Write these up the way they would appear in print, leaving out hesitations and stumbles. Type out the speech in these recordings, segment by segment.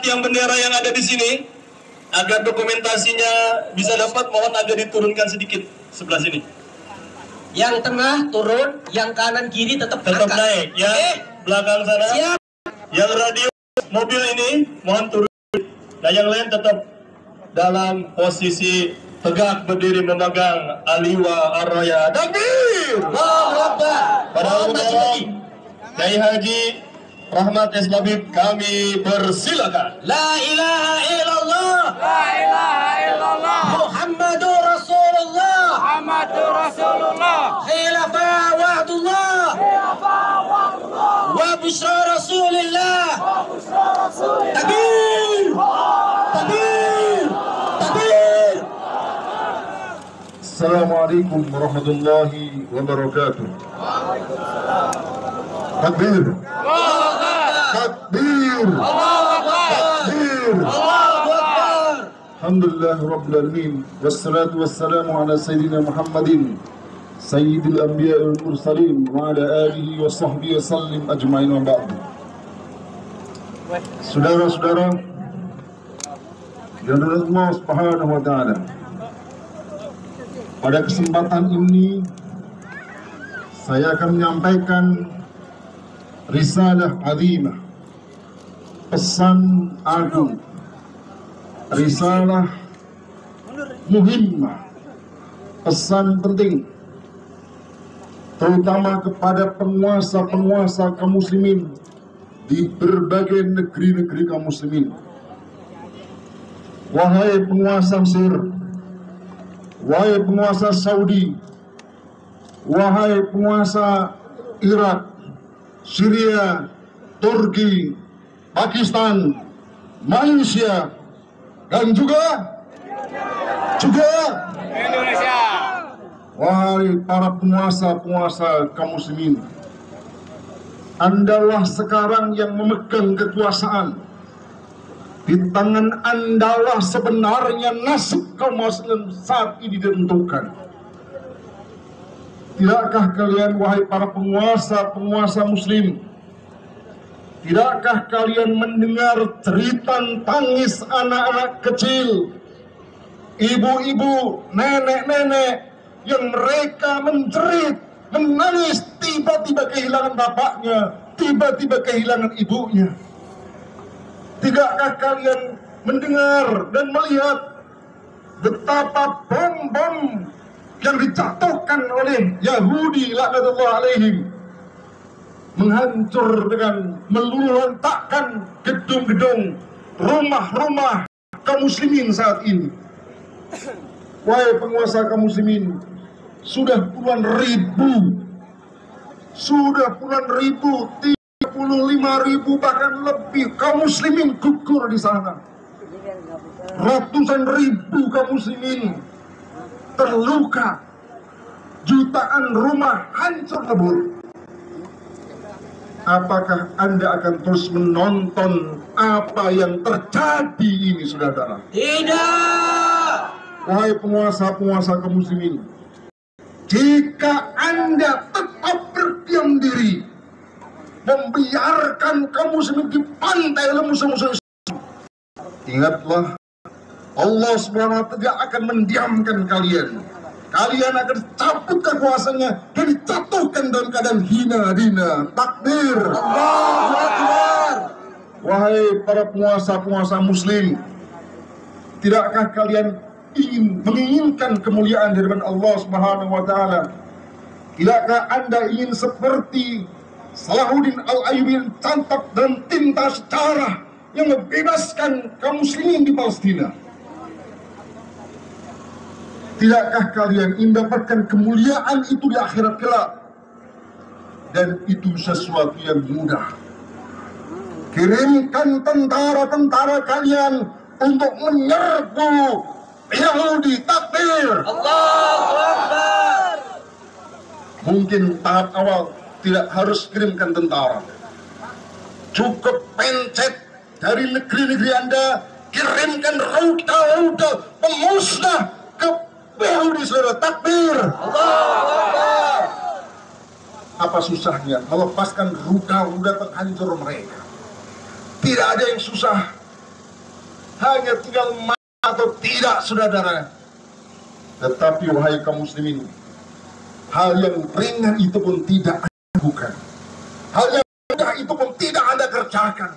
tiang bendera yang ada di sini, agar dokumentasinya bisa dapat, mohon agak diturunkan sedikit sebelah sini. Yang tengah turun, yang kanan kiri tetap naik. Yang belakang sana, siap. Yang radio mobil ini mohon turun. Nah yang lain tetap dalam posisi tegak berdiri memegang aliwa araya. Takbir! Allahu Akbar. Para ulama, Kiai Haji Rahmat S. Labib, kami persilakan. La ilaha illallah. La ilaha illallah. Muhammadur Rasulullah. Muhammadur Rasulullah. Khilafa wa'dullah. Khilafa wa'dullah. Wa bushra Rasulillah. Wa bushra Rasulillah. Takbir! Takbir! Takbir! Assalamualaikum warahmatullahi wabarakatuh. Takbir. Takbir. Takbir. Alhamdulillah Rabbil Alamin. Wassalatu wassalamu ala Sayyidina Muhammadin Sayyidil Anbiya wal Mursalin wa ala alihi wa sahbihi wa sallim ajma'in wa ba'd. Saudara-saudara yang dirahmati Allah Subhanahu wa taala, pada kesempatan ini saya akan menyampaikan risalah azimah, pesan agung, risalah muhimmah, pesan penting, terutama kepada penguasa-penguasa kaum muslimin di berbagai negeri-negeri kaum muslimin. Wahai penguasa Mesir, wahai penguasa Saudi, wahai penguasa Irak, Syria, Turki, Pakistan, Malaysia, dan juga Indonesia. Wahai para penguasa-penguasa kaum muslimin, Andalah sekarang yang memegang kekuasaan. Di tangan Andalah sebenarnya nasib kaum muslim saat ini ditentukan. Tidakkah kalian, wahai para penguasa-penguasa muslim, tidakkah kalian mendengar jeritan tangis anak-anak kecil, ibu-ibu, nenek-nenek yang mereka menjerit, menangis, tiba-tiba kehilangan bapaknya, tiba-tiba kehilangan ibunya? Tidakkah kalian mendengar dan melihat betapa bom-bom yang dijatuhkan oleh Yahudi laknatullah alaihim menghancur dengan meluluhlantakkan gedung-gedung, rumah-rumah kaum muslimin saat ini? Wahai penguasa kaum muslimin, sudah puluhan ribu, 35.000 bahkan lebih kaum muslimin gugur di sana. Ratusan ribu kaum muslimin terluka, jutaan rumah hancur lebur. Apakah Anda akan terus menonton apa yang terjadi ini, saudara? Tidak. Wahai penguasa-penguasa kaum muslimin, jika Anda tetap berdiam diri, membiarkan kaum muslimin dipantai oleh musuh-musuh Islam, ingatlah, Allah SWT tidak akan mendiamkan kalian. Kalian akan cabut kekuasaannya dan dijatuhkan dalam keadaan hina dina. Takbir. Allahu Akbar. Wahai para penguasa-penguasa muslim, tidakkah kalian menginginkan kemuliaan dari Allah Subhanahu wa taala? Tidakkah Anda ingin seperti Salahuddin Al-Ayyubi yang cantik dan tinta sejarah yang membebaskan kaum muslimin di Palestina? Tidakkah kalian ingin mendapatkan kemuliaan itu di akhirat kelak? Dan itu sesuatu yang mudah. Kirimkan tentara-tentara kalian untuk menyerbu Yahudi. Takbir. Allahu Akbar. Mungkin tahap awal tidak harus kirimkan tentara, cukup pencet dari negeri-negeri Anda, kirimkan rudal-rudal pemusnah ke Yahudi, saudara. Takbir. Allahu Akbar. Apa susahnya melepaskan rudal-rudal penghancur mereka? Tidak ada yang susah. Hanya tinggal mau atau tidak, saudara. Tetapi wahai kaum muslimin, hal yang ringan itu pun tidak Anda lakukan. Hal yang mudah itu pun tidak Anda kerjakan.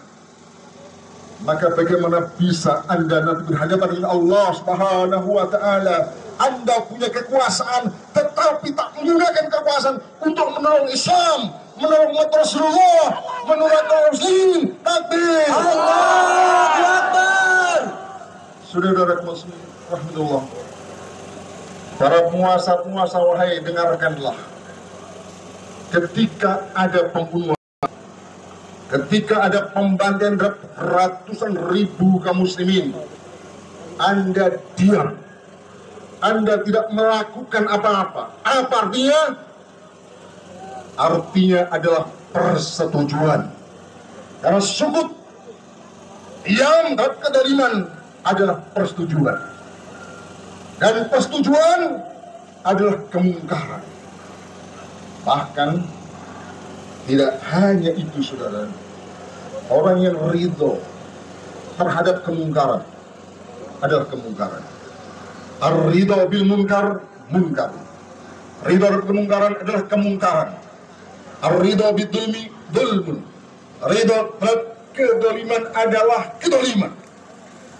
Maka bagaimana bisa Anda nanti berhadapan dengan Allah Subhanahu wa Ta'ala? Anda punya kekuasaan, tetapi tak menggunakan kekuasaan untuk menolong Islam, menolong umat Rasulullah, menolong kaum muslimin. Takbir! Allahu Akbar. Saudara-saudara muslim, rahmatullah. Para penguasa-penguasa, wahai dengarkanlah. Ketika ada pembunuhan, ketika ada pembantaian ratusan ribu kaum muslimin, Anda diam. Anda tidak melakukan apa-apa. Apa artinya? Artinya adalah persetujuan. Karena sukut, diam dan kedaliman adalah persetujuan. Dan persetujuan adalah kemungkaran. Bahkan tidak hanya itu, saudara. Orang yang ridho terhadap kemungkaran adalah kemungkaran. Ar-ridho bil munkar, munkar. Ridho terhadap kemungkaran adalah kemungkaran. Ar-ridho bil dulmi, dulmun. Ridho terhadap kedoliman adalah kedoliman.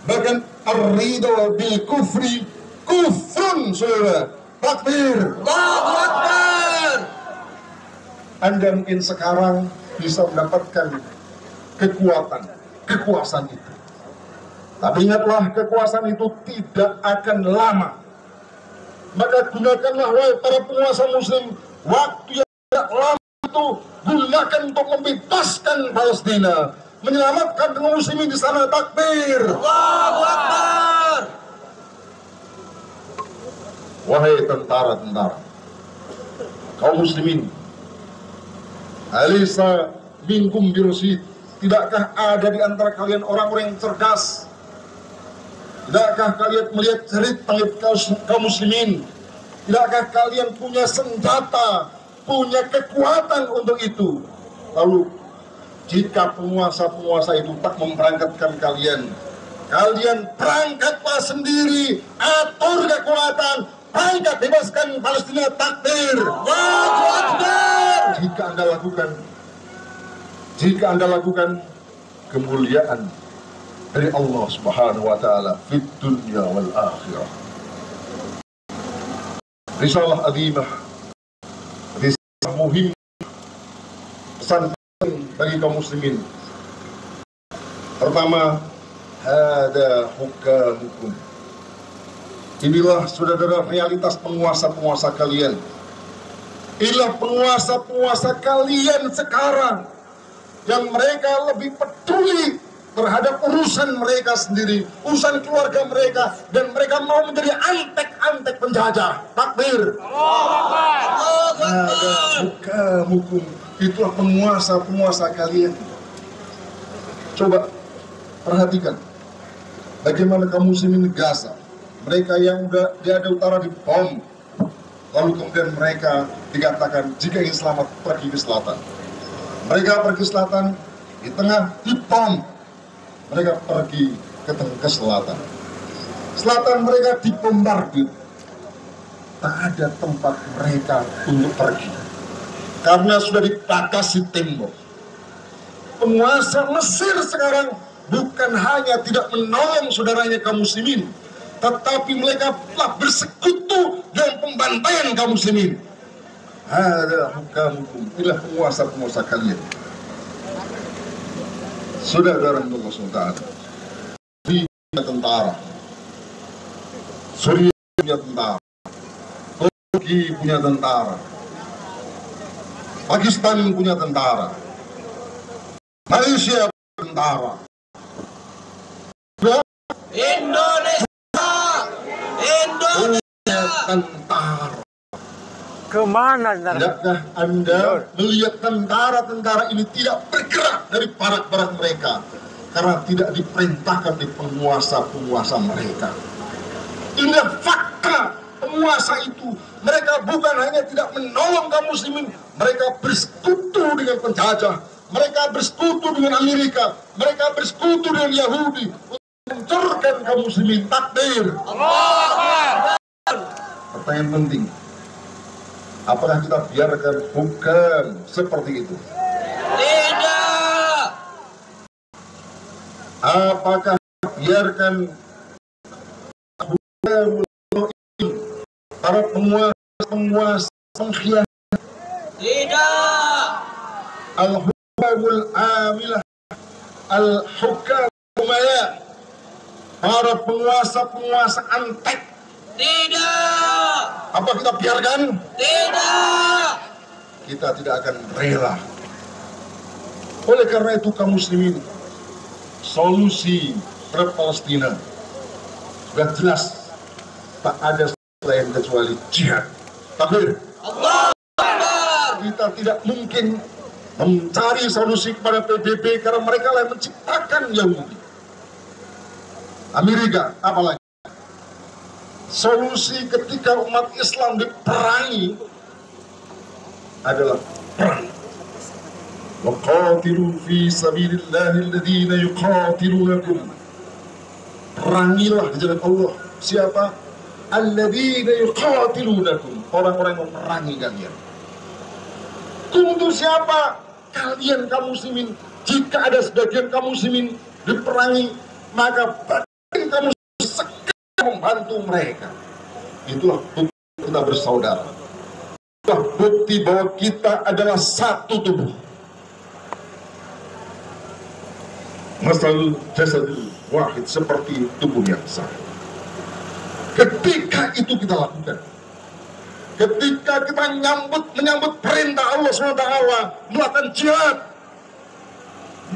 Bahkan ar-ridho bil kufri, kufrun, saudara. Takbir! Allahu Akbar. Anda mungkin sekarang bisa mendapatkan kekuasaan itu. Tapi ingatlah, kekuasaan itu tidak akan lama. Maka gunakanlah, wahai para penguasa muslim, waktu yang tidak lama itu gunakan untuk membebaskan Palestina, menyelamatkan kaum muslimin di sana. Takbir! Allahu Akbar. Wahai tentara-tentara, kaum muslimin, alisa minkum birusid, tidakkah ada di antara kalian orang-orang yang cerdas? Tidakkah kalian melihat cerit-cerit kaum muslimin? Tidakkah kalian punya senjata, punya kekuatan untuk itu? Lalu, jika penguasa-penguasa itu tak memberangkatkan kalian, kalian berangkatlah sendiri, atur kekuatan, berangkat bebaskan Palestina. Takbir! Allahu Akbar. Jika Anda lakukan kemuliaan dari Allah Subhanahu wa Ta'ala fid dunya wal akhirah. Risalah azimah, risalah muhim, pesan bagi kaum muslimin. Pertama, hada hukamukum. Inilah, saudara, realitas penguasa-penguasa kalian. Inilah penguasa-penguasa kalian sekarang, yang mereka lebih peduli terhadap urusan mereka sendiri, urusan keluarga mereka, dan mereka mau menjadi antek-antek penjajah. Takbir! Hada hukamukum. Itulah penguasa-penguasa kalian. Coba perhatikan bagaimana kaum muslimin di Gaza. Mereka yang udah di ada utara di bom, lalu kemudian mereka dikatakan jika ingin selamat pergi ke selatan. Mereka pergi ke selatan, di tengah di bom. Mereka pergi ke selatan. Selatan mereka dibombardir. Tak ada tempat mereka untuk pergi, karena sudah dibatasi tembok. Penguasa Mesir sekarang bukan hanya tidak menolong saudaranya kaum muslimin, tetapi mereka telah bersekutu dengan pembantaian kaum muslimin. Hada hukamukum. Inilah penguasa-penguasa kalian. Saudara Allah SWT, punya tentara, Suriah punya tentara, Turki punya tentara, Pakistan punya tentara, Malaysia punya tentara, Indonesia punya tentara. Kemana? Tidakkah Anda melihat tentara-tentara ini tidak bergerak dari barak-barak mereka karena tidak diperintahkan di penguasa-penguasa mereka? Inilah fakta penguasa itu. Mereka bukan hanya tidak menolong kaum muslimin, mereka bersekutu dengan penjajah, mereka bersekutu dengan Amerika, mereka bersekutu dengan Yahudi untuk menghancurkan kaum muslimin. Takbir. Pertanyaan penting, apakah kita biarkan? Bukan seperti itu. Tidak. Apakah kita biarkan para penguasa pengkhianat? Tidak. Al-hukamul amilah, al-hukam umaya, para penguasa antek. Tidak. Apa kita biarkan? Tidak. Kita tidak akan rela. Oleh karena itu kaum muslimin, solusi perang Palestina sudah jelas, tak ada selain kecuali jihad. Takbir. Allah. Kita tidak mungkin mencari solusi kepada PBB karena mereka lah yang menciptakan Yahudi. Amerika apalagi. Solusi ketika umat Islam diperangi adalah perang. Waqatilu fi sabilillahi alladhina yuqatilunakum. Perangilah di jalan Allah. Siapa? Alladhina yuqatilunakum. Orang-orang yang memerangi kalian. Untuk siapa? Kalian kaum muslimin. Jika ada sebagian kaum muslimin diperangi, maka bagian kaum muslimin segera membantu mereka. Itulah bukti kita bersaudara. Itulah bukti bahwa kita adalah satu tubuh. Masal jasadul wahid, seperti tubuh yang sah. Ketika itu kita lakukan, ketika kita menyambut perintah Allah SWT melakukan jihad,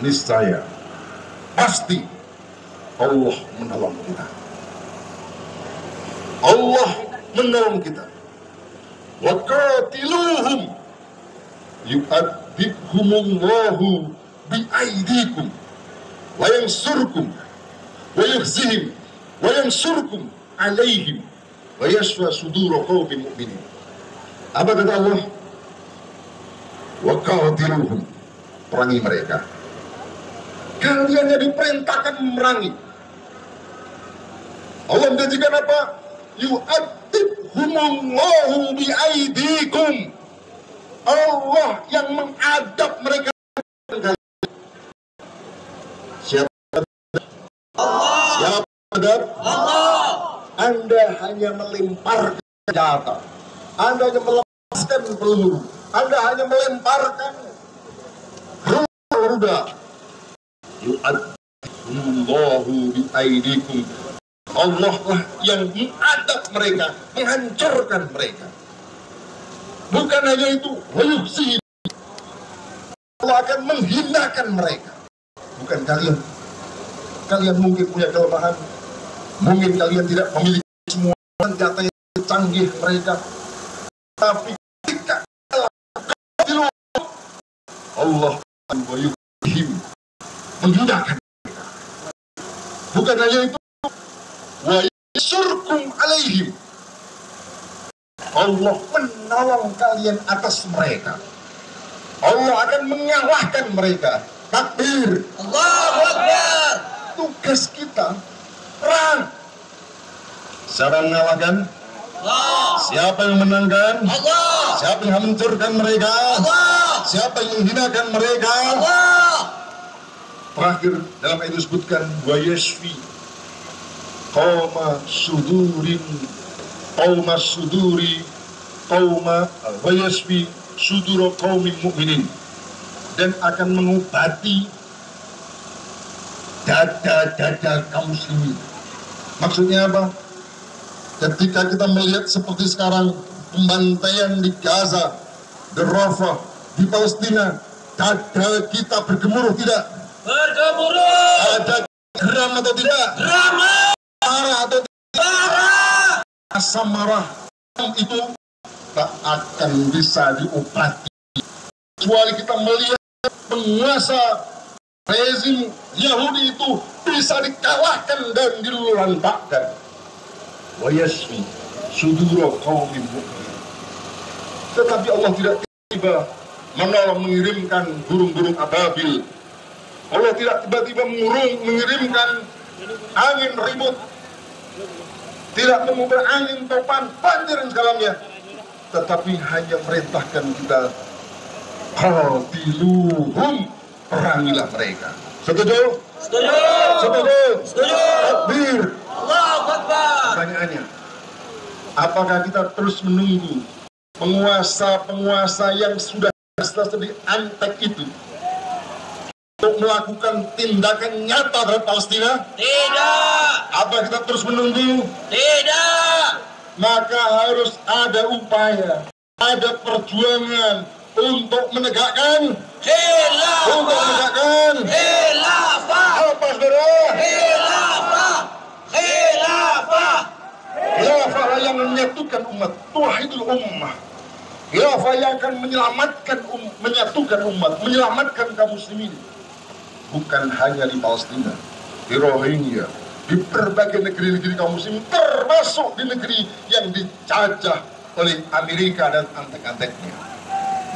niscaya pasti Allah menolong kita. Allah menolong kita. Wa qatiluhum yu'adzibhumullahu bi'aidikum wa yansurkum wa yukhzihim wa yansurkum alaihim wa yashfa sudura qaumin mu'minin. Apa kata Allah? Wa qatiluhum, perangi mereka. Kalian yang diperintahkan memerangi. Allah menjanjikan apa? Yu'adzibhumullahu bi'aidikum. Allah yang mengadab mereka. Siapa adab? Allah. Anda hanya melemparkan senjata, Anda hanya melepaskan peluru, Anda hanya melemparkan rudal. Yu'adzibhumullahu bi'aidikum. Allah lah yang mengadab mereka, menghancurkan mereka. Bukan hanya itu, wayuhsihim, Allah akan menghinakan mereka. Bukan kalian. Kalian mungkin punya kelemahan, mungkin kalian tidak memiliki semua senjata yang canggih mereka, tapi ketika Allah wayuhsihim, menghinakan mereka. Bukan hanya itu, wa yansurkum alaihim, Allah menolong kalian atas mereka. Allah akan mengalahkan mereka. Takbir. Allahu Akbar. Tugas kita perang. Siapa yang mengalahkan? Allah. Siapa yang menangkan? Allah. Siapa yang hancurkan mereka? Allah. Siapa yang menghinakan mereka? Allah. Terakhir dalam ayat disebutkan wa yashfi qauma suduri qauma wa yashfi sudura qaumin mu'minin, dan akan mengobati dada-dada kaum muslimin. Maksudnya apa? Ketika kita melihat seperti sekarang pembantaian di Gaza, di Rafah, di Palestina, dada kita bergemuruh tidak? Bergemuruh. Ada geram atau tidak? Ramai. Marah atau tidak? Marah. Asam marah itu tak akan bisa diobati kecuali kita melihat penguasa rezim Yahudi itu bisa dikalahkan dan dilululantakkan. Wa yashfi sudura qaumin mu'minin. Tetapi Allah tidak tiba menolong mengirimkan burung-burung ababil. Allah tidak tiba-tiba mengirimkan angin ribut, tidak mengubah angin topan, banjir dan segalanya, tetapi hanya merintahkan kita, qatiluhum, perangilah mereka. Setuju? Setuju. Setuju? Setuju. Takbir. Allahu Akbar. Pertanyaannya, apakah kita terus menunggu penguasa-penguasa yang sudah diantek itu untuk melakukan tindakan nyata terhadap Palestina? Tidak. Apa kita terus menunggu? Tidak. Maka harus ada upaya, ada perjuangan untuk menegakkan Khilafah. Khilafah. apa, saudara? Khilafah. Khilafah. Khilafah yang menyatukan umat, tuahidul ummah. Khilafah yang akan menyatukan umat, menyelamatkan kaum muslimin. Bukan hanya di Palestina, di Rohingya, di berbagai negeri-negeri kaum muslimin, termasuk di negeri yang dijajah oleh Amerika dan antek-anteknya.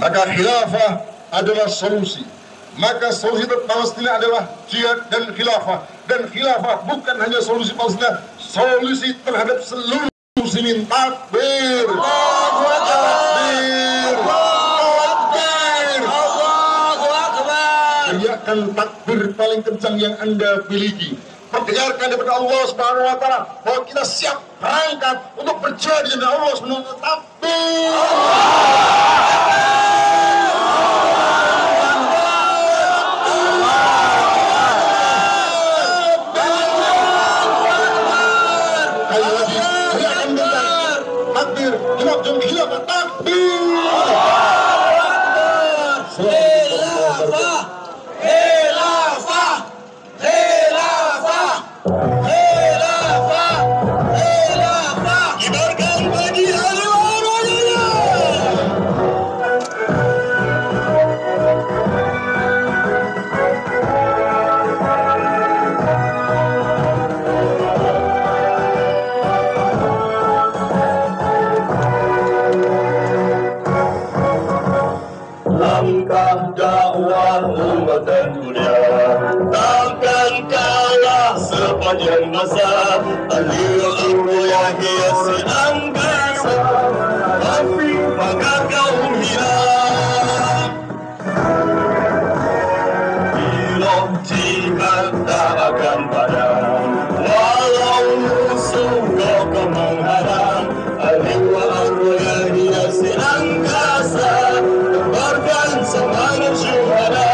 Maka khilafah adalah solusi. Maka solusi terhadap Palestina adalah jihad dan khilafah. Dan khilafah bukan hanya solusi Palestina, solusi terhadap seluruh muslimin. Takbir. Allahu Akbar. Takbir. Takbir. Allahu Akbar. Teriakan takbir paling kencang yang Anda miliki. Perdengarkan daripada Allah Subhanahu wa taala bahwa kita siap berangkat untuk berjihad dengan Allah Subhanahu wa taala. Takbir. Takbir, genap khilafah, takbir. Khilafah. Khilafah. Khilafah. Khilafah. Khilafah. Kibarkan bagi Aliwa. Langkah dakwah umat dan dunia takkan kalah sepanjang masa. Aliwa arwah hiasi angkasa, tapi maka kaum hilang. Bila jihad tak akan padam, walau musuh kau menghadang. Aliwa arwah hiasi angkasa, tebarkan semangat syuhada.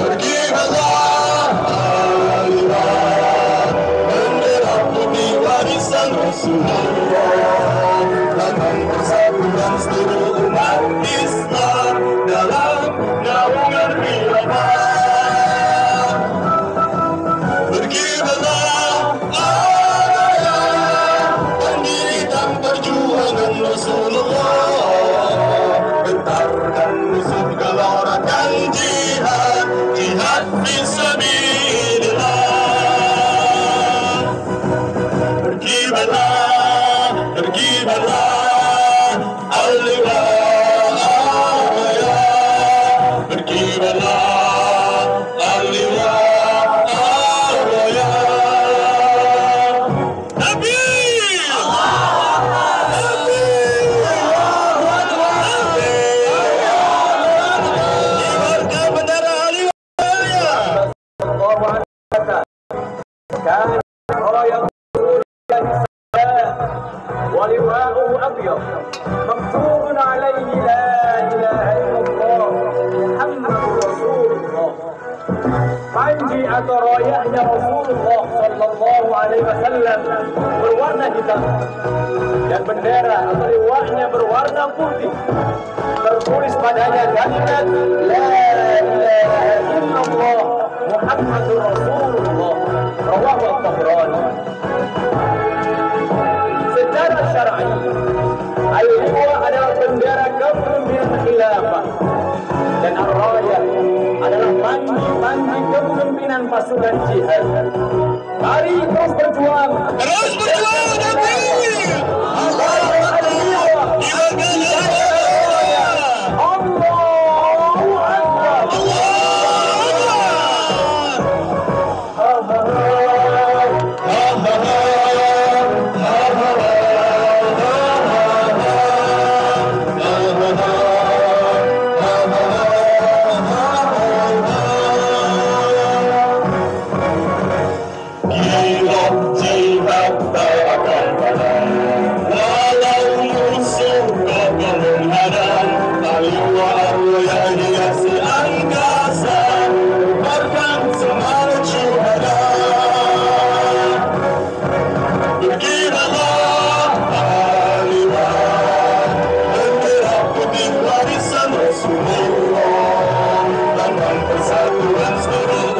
Berkibarlah Aliwa, bendera putih warisan Rasulullah, tangan persatuan seluruh umat Islam dalam naungan khilafah. Berkibarlah Aliwa, pendirikan perjuangan Rasulullah, gentarkan musuh gelorakan jihad, jihad fisabilillah. Berkibarlah, berkibarlah Aliwa Arwaya, berkibarlah Aliwa Arwaya. Takbir! Kibarkan bendera Aliwa. ولواءه أبيض مكتوب عليه لا إله إلا الله محمد رسول الله. Panji atau royahnya Rasulullah Sallallahu Alaihi Wasallam berwarna hitam dan bendera atau liwahnya berwarna putih. Tertulis padanya kalimat La ilaha illallah Muhammadur Rasulullah. Rawahu At-Tabrani. Secara syar'i, al-liwa adalah bendera kepemimpinan khilafah dan ar-rayah adalah panji kepemimpinan pasukan jihad. Mari terus berjuang. Terus berjuang, takbir! Al-liwa. Kibarkan Aliwa. Allahu Akbar. Jihad tak akan padam, walau musuh kokoh menghadang. Aliwa arwah hiasi angkasa, bahkan semangat syuhada. Berdirilah Aliwa, bendera putih warisan Rasulullah, lambang persatuan seluruh